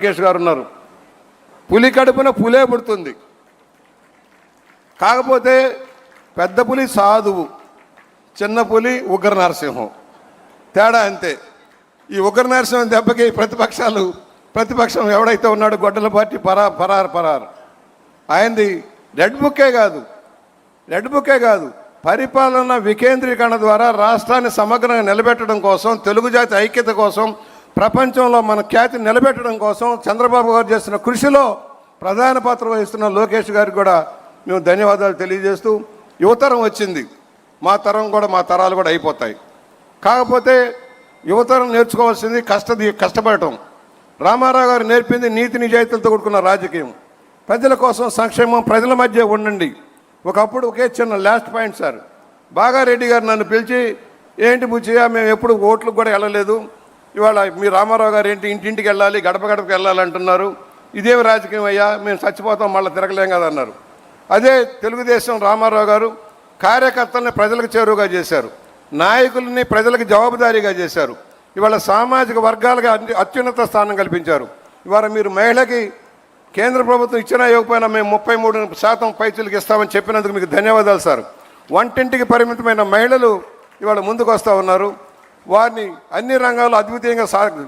లోకేష్ గారు ఉన్నారు. పులి కడుపున పులే పుడుతుంది. కాకపోతే పెద్ద పులి సాధువు, చిన్న పులి ఉగ్ర నరసింహం. తేడా అంతే. ఈ ఉగ్ర నరసింహం దెబ్బకి ప్రతిపక్షం ఎవడైతే ఉన్నాడో గొడ్డల పార్టీ పరారు. ఆయనది రెడ్ బుక్కే కాదు పరిపాలన వికేంద్రీకరణ ద్వారా రాష్ట్రాన్ని సమగ్రంగా నిలబెట్టడం కోసం, తెలుగు జాతి ఐక్యత కోసం, ప్రపంచంలో మన ఖ్యాతిని నిలబెట్టడం కోసం చంద్రబాబు గారు చేస్తున్న కృషిలో ప్రధాన పాత్ర వహిస్తున్న లోకేష్ గారికి కూడా మేము ధన్యవాదాలు తెలియజేస్తూ, యువతరం వచ్చింది, మా తరాలు కూడా అయిపోతాయి. కాకపోతే యువతరం నేర్చుకోవాల్సింది కష్టపడటం. రామారావు గారు నేర్పింది నీతి నిజాయితీలతో కూడుకున్న రాజకీయం. ప్రజల కోసం సంక్షేమం, ప్రజల మధ్య ఉండండి. ఒకప్పుడు ఒకే చిన్న లాస్ట్ పాయింట్ సార్, బాగారెడ్డి గారు నన్ను పిలిచి, ఏంటి బుచ్చిగా మేము ఎప్పుడు ఓట్లకు కూడా వెళ్ళలేదు, ఇవాళ మీ రామారావు గారు ఏంటి ఇంటింటికి వెళ్ళాలి, గడపకి వెళ్ళాలి అంటున్నారు, ఇదేమి రాజకీయం అయ్యా, మేము చచ్చిపోతాం మళ్ళీ తిరగలేం కదా అన్నారు. అదే తెలుగుదేశం రామారావు గారు కార్యకర్తల్ని ప్రజలకు చేరువుగా చేశారు, నాయకుల్ని ప్రజలకు జవాబుదారీగా చేశారు. ఇవాళ సామాజిక వర్గాలకు అత్యున్నత స్థానం కల్పించారు. ఇవాళ మీరు మహిళకి కేంద్ర ప్రభుత్వం ఇచ్చినా ఇవ్వకపోయినా మేము 33% పైచీలకు ఇస్తామని చెప్పినందుకు మీకు ధన్యవాదాలు సార్. వంటింటికి పరిమితమైన మహిళలు ఇవాళ ముందుకు వస్తూ ఉన్నారు. వారిని అన్ని రంగాల్లో అద్వితీయంగా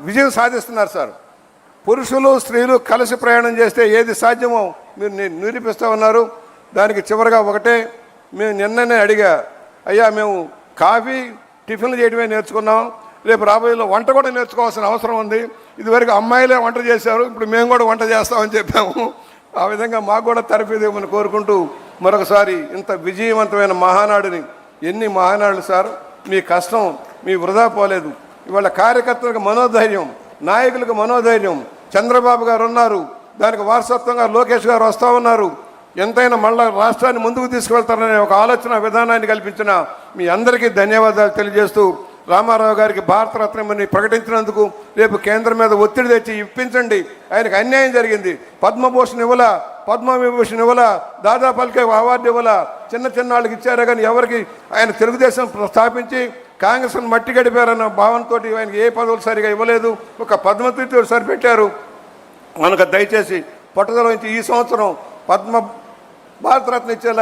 విజయం సాధిస్తున్నారు సార్. పురుషులు స్త్రీలు కలిసి ప్రయాణం చేస్తే ఏది సాధ్యమో మీరు నిరూపిస్తూ ఉన్నారు. దానికి చివరిగా ఒకటే, మేము నిన్ననే అడిగా, అయ్యా మేము కాఫీ టిఫిన్లు చేయడమే నేర్చుకున్నాం, రేపు రాబోయేలో వంట కూడా నేర్చుకోవాల్సిన అవసరం ఉంది. ఇదివరకు అమ్మాయిలే వంట చేశారు, ఇప్పుడు మేము కూడా వంట చేస్తామని చెప్పాము. ఆ విధంగా మాకు కూడా తరఫీదేమని కోరుకుంటూ మరొకసారి ఇంత విజయవంతమైన మహానాడుని, ఎన్ని మహానాడులు సార్, మీ కష్టం మీ వృధా పోలేదు. ఇవాళ కార్యకర్తలకు మనోధైర్యం, నాయకులకు మనోధైర్యం, చంద్రబాబు గారు ఉన్నారు, దానికి వారసత్వంగా లోకేష్ గారు వస్తూ ఉన్నారు. ఎంతైనా మళ్ళా రాష్ట్రాన్ని ముందుకు తీసుకువెళ్తారనే ఒక ఆలోచన విధానాన్ని కల్పించిన మీ అందరికీ ధన్యవాదాలు తెలియజేస్తూ, రామారావు గారికి భారతరత్నమని ప్రకటించినందుకు రేపు కేంద్రం మీద ఒత్తిడి తెచ్చి ఇప్పించండి. ఆయనకు అన్యాయం జరిగింది. పద్మభూషణ్ ఇవ్వలా, పద్మవిభూషణ్ ఇవ్వలా, దాదా పల్కే అవార్డు ఇవ్వలా, చిన్న వాళ్ళకి ఇచ్చారే కానీ ఎవరికి ఆయన తెలుగుదేశం స్థాపించి కాంగ్రెస్ను మట్టి గడిపారన్న భావనతో ఆయనకి ఏ పదవులు సరిగా ఇవ్వలేదు. ఒక పద్మతీర్థుడు సరిపెట్టారు. మనకు దయచేసి పట్టుదల వహించి ఈ సంవత్సరం భారతరత్న ఇచ్చేలాగా